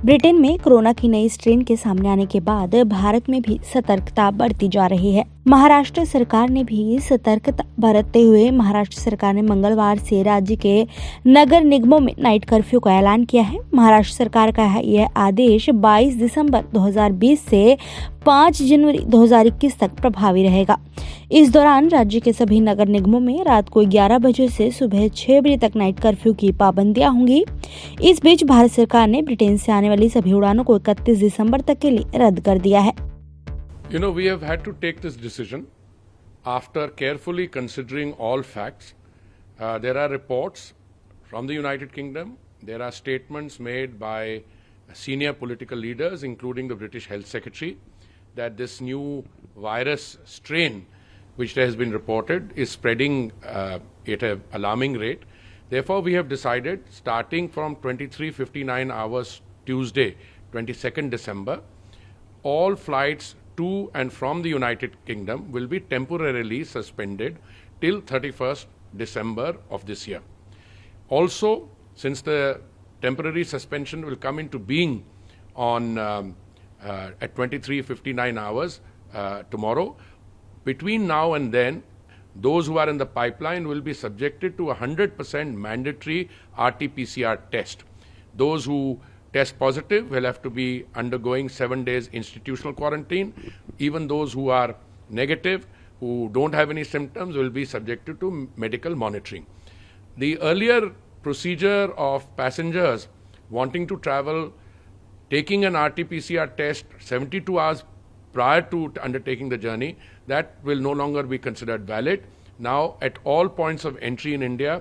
Britain में corona की नई स्ट्रेन के सामने आने के बाद भारत में भी सतर्कता बढ़ती जा रही है। महाराष्ट्र सरकार ने भी सतर्कता बरतते हुए महाराष्ट्र सरकार ने मंगलवार से राज्य के नगर निगमों में नाइट कर्फ्यू का ऐलान किया है। महाराष्ट्र सरकार का यह आदेश 22 दिसंबर 2020 से 5 जनवरी 2021 तक प्रभावी रहेगा। इस दौरान राज्य के सभी नगर निगमों में रात को 11 बजे से सुबह 6 बजे तक नाइट कर्फ्यू की पाबंदियां होंगी। इस बीच भारत सरकार ने ब्रिटेन से आने वाली सभी उड़ानों को 31 दिसंबर तक के लिए रद्द कर दिया है। We have had to take this decision after carefully considering all facts. There are reports from the United Kingdom. There are statements made by senior political leaders, including the British Health Secretary, that this new virus strain, which has been reported, is spreading at an alarming rate. Therefore, we have decided, starting from 23:59 hours Tuesday, 22nd December, all flights to and from the United Kingdom will be temporarily suspended till 31st December of this year. Also, since the temporary suspension will come into being on at 23:59 hours tomorrow, between now and then, those who are in the pipeline will be subjected to a 100% mandatory RT-PCR test. Those who test positive will have to be undergoing 7 days institutional quarantine. Even those who are negative, who don't have any symptoms, will be subjected to medical monitoring. The earlier procedure of passengers wanting to travel, taking an RT-PCR test 72 hours prior to undertaking the journey, that will no longer be considered valid. Now, at all points of entry in India,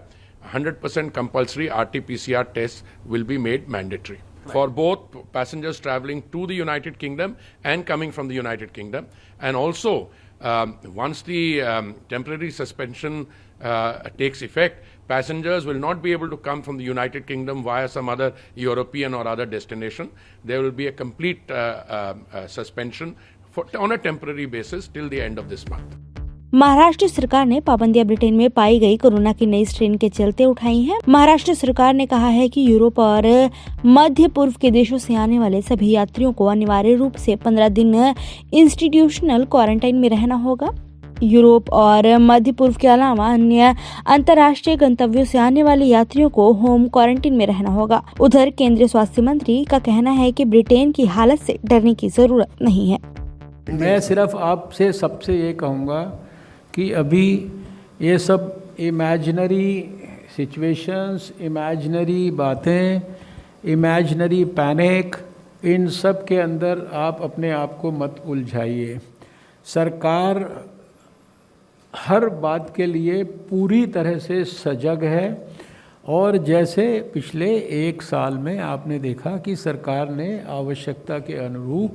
100% compulsory RT-PCR tests will be made mandatory for both passengers traveling to the United Kingdom and coming from the United Kingdom. And also, once the temporary suspension takes effect, passengers will not be able to come from the United Kingdom via some other European or other destination. There will be a complete suspension on a temporary basis till the end of this month. Maharashtra सरकार ने पाबंदियां Britain में पाई गई corona की नई strain के चलते उठाई हैं। महाराष्ट्र सरकार ने कहा है कि यूरोप और मध्य पूर्व के देशों से आने वाले सभी यात्रियों को अनिवार्य रूप से 15 दिन इंस्टीट्यूशनल क्वारंटाइन में रहना होगा। यूरोप और मध्य पूर्व के अलावा अन्य अंतर्राष्ट्रीय गंतव्यों से आने वाले यात्रियों को होम क्वारंटाइन में रहना होगा। उधर केंद्रीय स्वास्थ्य मंत्री का कहना है कि ब्रिटेन की हालत से डरने की जरूरत नहीं है। मैं सिर्फ आपसे सबसे ये कहूँगा कि अभी ये सब इमेजिनरी सिचुएशंस, इमेजिनरी बातें, इमेजिनरी पैनिक, इन सब के अंदर आप अपने आप को मत उलझाइए। सरकार हर बात के लिए पूरी तरह से सजग है और जैसे पिछले 1 साल में आपने देखा कि सरकार ने आवश्यकता के अनुरूप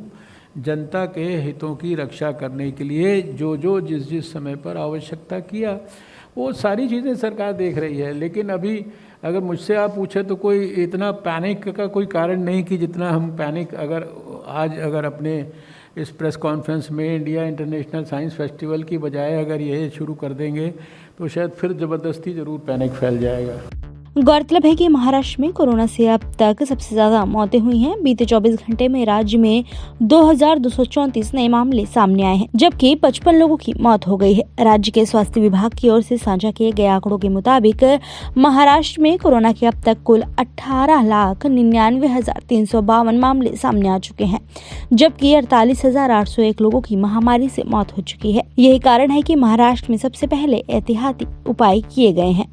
जनता के हितों की रक्षा करने के लिए जो जिस समय पर आवश्यकता किया, वो सारी चीज़ें सरकार देख रही है। लेकिन अभी अगर मुझसे आप पूछे तो कोई इतना पैनिक का कोई कारण नहीं कि जितना हम पैनिक अगर अपने इस प्रेस कॉन्फ्रेंस में इंडिया इंटरनेशनल साइंस फेस्टिवल की बजाय अगर ये शुरू कर देंगे तो शायद फिर ज़बरदस्ती ज़रूर पैनिक फैल जाएगा। गौरतलब है कि महाराष्ट्र में कोरोना से अब तक सबसे ज्यादा मौतें हुई हैं। बीते 24 घंटे में राज्य में 2234 नए मामले सामने आए हैं, जबकि 55 लोगों की मौत हो गई है। राज्य के स्वास्थ्य विभाग की ओर से साझा किए गए आंकड़ों के मुताबिक महाराष्ट्र में कोरोना के अब तक कुल 18,99,352 मामले सामने आ चुके हैं, जबकि 48,801 लोगों की महामारी से मौत हो चुकी है। यही कारण है कि महाराष्ट्र में सबसे पहले एहतियाती उपाय किए गए हैं।